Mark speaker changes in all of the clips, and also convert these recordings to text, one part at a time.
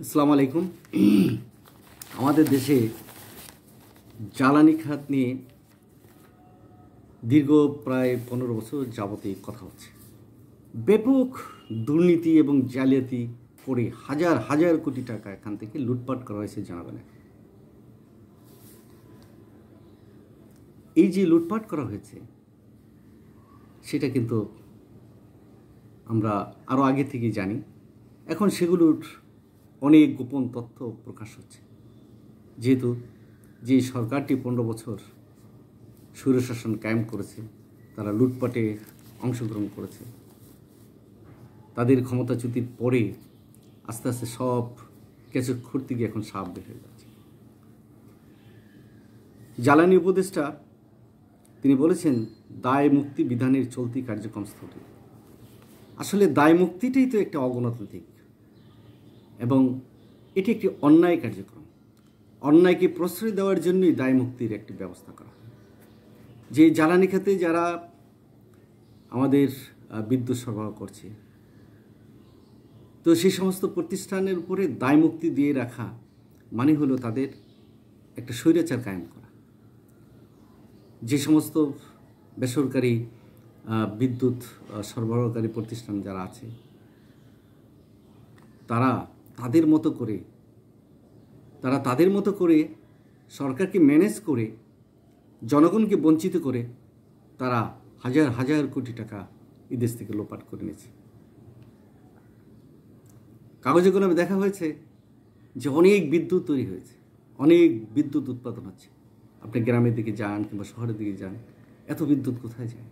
Speaker 1: আসসালামু আলাইকুম। আমাদের দেশে জ্বালানি খাত নিয়ে দীর্ঘ প্রায় 15 বছর যাবতীয় কথা হচ্ছে। ব্যাপক দুর্নীতি এবং জালিয়াতি করে হাজার হাজার কোটি টাকা এখান থেকে লুটপাট করা হয়েছে জনগণের। এই যে লুটপাট করা হয়েছে সেটা কিন্তু আমরা আরও আগে থেকেই জানি। এখন সেগুলোর অনেক গোপন তথ্য প্রকাশ হচ্ছে, যেহেতু যে সরকারটি 15 বছর স্বৈরশাসন কায়েম করেছে, তারা লুটপাটে অংশগ্রহণ করেছে। তাদের ক্ষমতাচ্যুতির পরে আস্তে আস্তে সব কিছু খুঁড়তে গিয়ে এখন সাপ বের হয়ে যাচ্ছে। জ্বালানি উপদেষ্টা তিনি বলেছেন দায় মুক্তি বিধানের চলতি কার্যক্রম স্থগিত। আসলে দায় মুক্তিটাই তো একটা অগণতান্ত্রিক এবং এটি একটি অন্যায় কার্যক্রম। অন্যায়কে প্রশ্রয় দেওয়ার জন্যই দায় মুক্তির একটি ব্যবস্থা করা হয়। যে জ্বালানি খাতে যারা আমাদের বিদ্যুৎ সরবরাহ করছে, তো সেই সমস্ত প্রতিষ্ঠানের উপরে দায় মুক্তি দিয়ে রাখা মানে হলো তাদের একটা স্বৈরাচার কায়েম করা। যে সমস্ত বেসরকারি বিদ্যুৎ সরবরাহকারী প্রতিষ্ঠান যারা আছে, তারা তাদের মতো করে সরকারকে ম্যানেজ করে জনগণকে বঞ্চিত করে তারা হাজার হাজার কোটি টাকা এই দেশ থেকে লোপাট করে নিয়েছে। কাগজে কলমে দেখা হয়েছে যে অনেক বিদ্যুৎ তৈরি হয়েছে, অনেক বিদ্যুৎ উৎপাদন হচ্ছে। আপনি গ্রামের দিকে যান কিংবা শহরের দিকে যান, এত বিদ্যুৎ কোথায় যায়?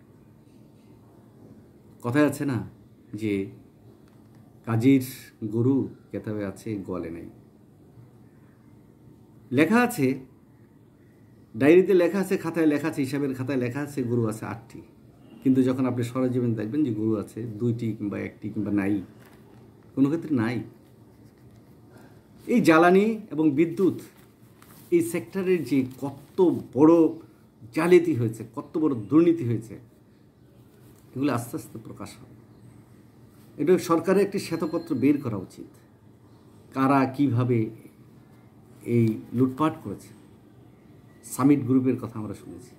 Speaker 1: কথায় আছে না যে কাজীর গরু কেতাবে আছে, গোয়ালে নাই। লেখা আছে, ডায়েরিতে লেখা আছে, খাতায় লেখা আছে, হিসাবের খাতায় লেখা আছে গরু আছে 8টি, কিন্তু যখন আপনি সরেজমিন দেখবেন যে গরু আছে 2টি কিংবা 1টি কিংবা নাই, কোনো ক্ষেত্রে নাই। এই জ্বালানি এবং বিদ্যুৎ এই সেক্টরের যে কত বড় জালিয়াতি হয়েছে, কত বড় দুর্নীতি হয়েছে, এগুলো আস্তে আস্তে প্রকাশ হবে। এটা সরকারের একটি শ্বেতপত্র বের করা উচিত, কারা কিভাবে এই লুটপাট করেছে। সামিট গ্রুপের কথা আমরা শুনেছি,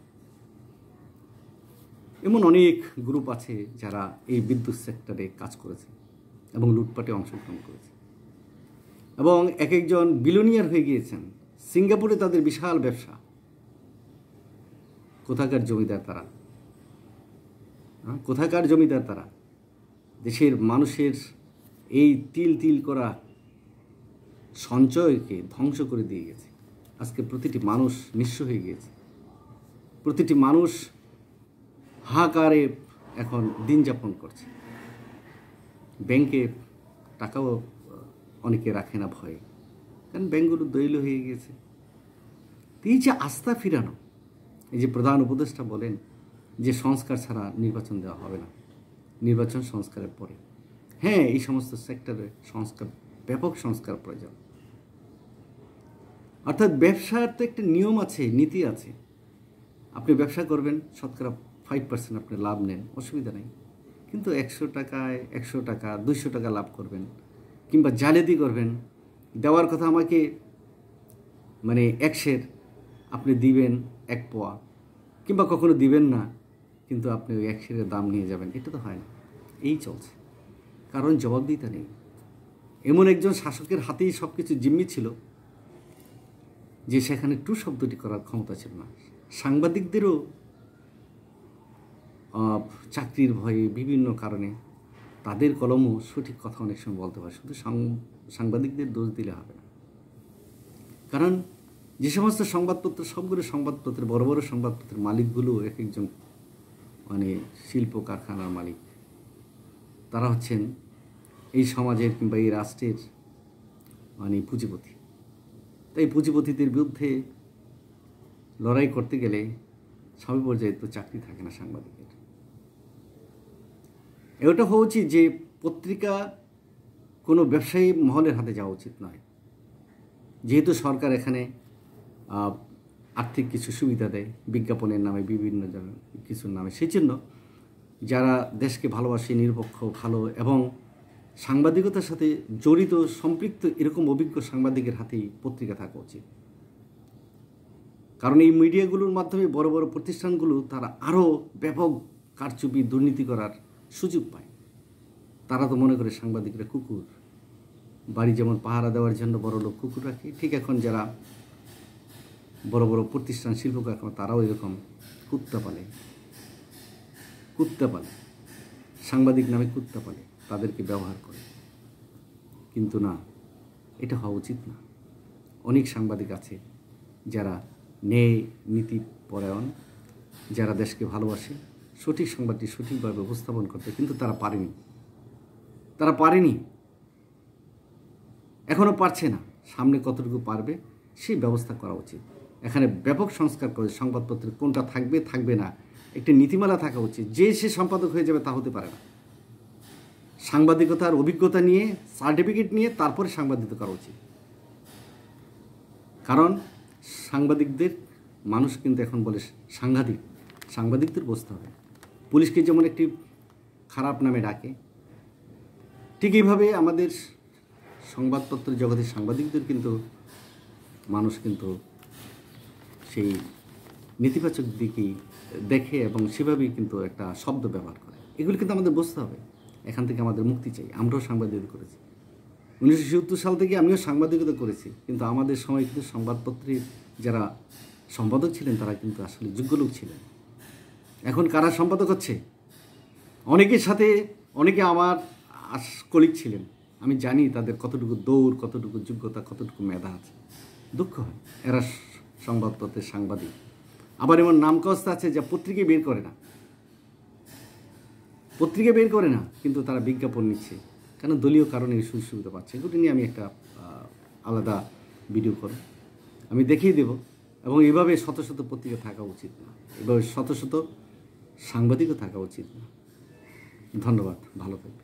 Speaker 1: এমন অনেক গ্রুপ আছে যারা এই বিদ্যুৎ সেক্টরে কাজ করেছে এবং লুটপাটে অংশগ্রহণ করেছে এবং এক একজন বিলিয়নিয়ার হয়ে গিয়েছেন। সিঙ্গাপুরে তাদের বিশাল ব্যবসা। কোথাকার জমিদার তারা? কোথাকার জমিদার তারা? দেশের মানুষের এই তিল তিল করা সঞ্চয়কে ধ্বংস করে দিয়ে গেছে। আজকে প্রতিটি মানুষ নিঃস্ব হয়ে গিয়েছে, প্রতিটি মানুষ হাহাকারে এখন দিন যাপন করছে। ব্যাংকে টাকাও অনেকে রাখে না ভয়ে, কারণ ব্যাংকগুলো দৈল হয়ে গিয়েছে। এই যে আস্থা ফিরানো, এই যে প্রধান উপদেষ্টা বলেন যে সংস্কার ছাড়া নির্বাচন দেওয়া হবে না, নির্বাচন সংস্কারের পরে। হ্যাঁ, এই সমস্ত সেক্টরে সংস্কার, ব্যাপক সংস্কার প্রয়োজন। অর্থাৎ ব্যবসার তো একটা নিয়ম আছে, নীতি আছে। আপনি ব্যবসা করবেন, শতকরা 5% আপনি লাভ নেন, অসুবিধা নেই। কিন্তু 100 টাকায় 100 টাকা 200 টাকা লাভ করবেন কিংবা জালিয়াতি করবেন, দেওয়ার কথা আমাকে মানে 100, আপনি দিবেন 1 পোয়া কিংবা কখনো দিবেন না, কিন্তু আপনি ওই 100-এর দাম নিয়ে যাবেন, এটা তো হয় না। এই চলছে, কারণ জবাবদিহিতা নেই। এমন একজন শাসকের হাতেই সব কিছু জিম্মি ছিল যে সেখানে টু শব্দটি করার ক্ষমতা ছিল না। সাংবাদিকদেরও চাকরির ভয়ে বিভিন্ন কারণে তাদের কলমও সঠিক কথা অনেক সময় বলতে পারে। শুধু সাংবাদিকদের দোষ দিলে হবে না, কারণ যে সমস্ত সংবাদপত্র, সবগুলো সংবাদপত্রের বড় বড় সংবাদপত্রের মালিকগুলো এক একজন মানে শিল্প কারখানার মালিক। তারা হচ্ছেন এই সমাজের কিংবা এই রাষ্ট্রের মানে পুঁজিপতি। তাই পুঁজিপতিদের বিরুদ্ধে লড়াই করতে গেলে সব পর্যায়ে তো চাকরি থাকে না সাংবাদিকের। এটা হওয়া উচিত যে পত্রিকা কোনো ব্যবসায়ী মহলের হাতে যাওয়া উচিত নয়। যেহেতু সরকার এখানে আর্থিক কিছু সুবিধা দেয় বিজ্ঞাপনের নামে, বিভিন্ন কিছুর নামে, সেই জন্য যারা দেশকে ভালোবাসে, নিরপেক্ষ, ভালো এবং সাংবাদিকতার সাথে জড়িত সম্পৃক্ত এরকম অভিজ্ঞ সাংবাদিকের হাতেই পত্রিকা থাকা উচিত। কারণ এই মিডিয়াগুলোর মাধ্যমে বড় বড় প্রতিষ্ঠানগুলো তারা আরও ব্যাপক কারচুপি দুর্নীতি করার সুযোগ পায়। তারা তো মনে করে সাংবাদিকরা কুকুর, বাড়ি যেমন পাহারা দেওয়ার জন্য বড় লোক কুকুর রাখে, ঠিক এখন যারা বড় বড় প্রতিষ্ঠান শিল্প কারখানা তারাও এরকম কুত্তা পালে, সাংবাদিক নামে কুত্তা পালে, তাদেরকে ব্যবহার করে। কিন্তু না, এটা হওয়া উচিত না। অনেক সাংবাদিক আছে যারা ন্যায় নীতি পরায়ণ, যারা দেশকে ভালোবাসে, সঠিক সংবাদটি সঠিকভাবে উপস্থাপন করতে, কিন্তু তারা পারেনি, এখনও পারছে না। সামনে কতটুকু পারবে সেই ব্যবস্থা করা উচিত। এখানে ব্যাপক সংস্কার করে সংবাদপত্রে কোনটা থাকবে না একটি নীতিমালা থাকা উচিত। যে সে সম্পাদক হয়ে যাবে তা হতে পারে না। সাংবাদিকতার অভিজ্ঞতা নিয়ে, সার্টিফিকেট নিয়ে তারপরে সাংবাদিকতা করা উচিত। কারণ সাংবাদিকদের মানুষ কিন্তু এখন বলে সাংবাদিকদের বসতে হবে। পুলিশকে যেমন একটি খারাপ নামে ডাকে, ঠিক এইভাবে আমাদের সংবাদপত্র জগতের সাংবাদিকদের কিন্তু মানুষ কিন্তু সেই নেতিবাচক দিকেই দেখে এবং সেভাবেই কিন্তু একটা শব্দ ব্যবহার করে। এগুলো কিন্তু আমাদের বুঝতে হবে। এখান থেকে আমাদের মুক্তি চাই। আমরাও সাংবাদিকতা করেছি, 1970 সাল থেকে আমিও সাংবাদিকতা করেছি, কিন্তু আমাদের সময় কিন্তু সংবাদপত্রের যারা সম্পাদক ছিলেন তারা কিন্তু আসলে যোগ্য লোক ছিলেন। এখন কারা সম্পাদক হচ্ছে? অনেকে আমার কলিগ ছিলেন, আমি জানি তাদের কতটুকু দৌড়, কতটুকু যোগ্যতা, কতটুকু মেধা আছে। দুঃখ হয় এরা সংবাদপত্রের সাংবাদিক। আবার এমন নামকস্ত আছে যা পত্রিকায় বের করে না, কিন্তু তারা বিজ্ঞাপন নিচ্ছে, কেন? দলীয় কারণে সুযোগ সুবিধা পাচ্ছে। এগুলো নিয়ে আমি একটা আলাদা ভিডিও করব, আমি দেখিয়ে দেব। এবং এভাবে শত শত পত্রিকা থাকা উচিত না, এভাবে শত শত সাংবাদিকও থাকা উচিত না। ধন্যবাদ, ভালো থাকবে।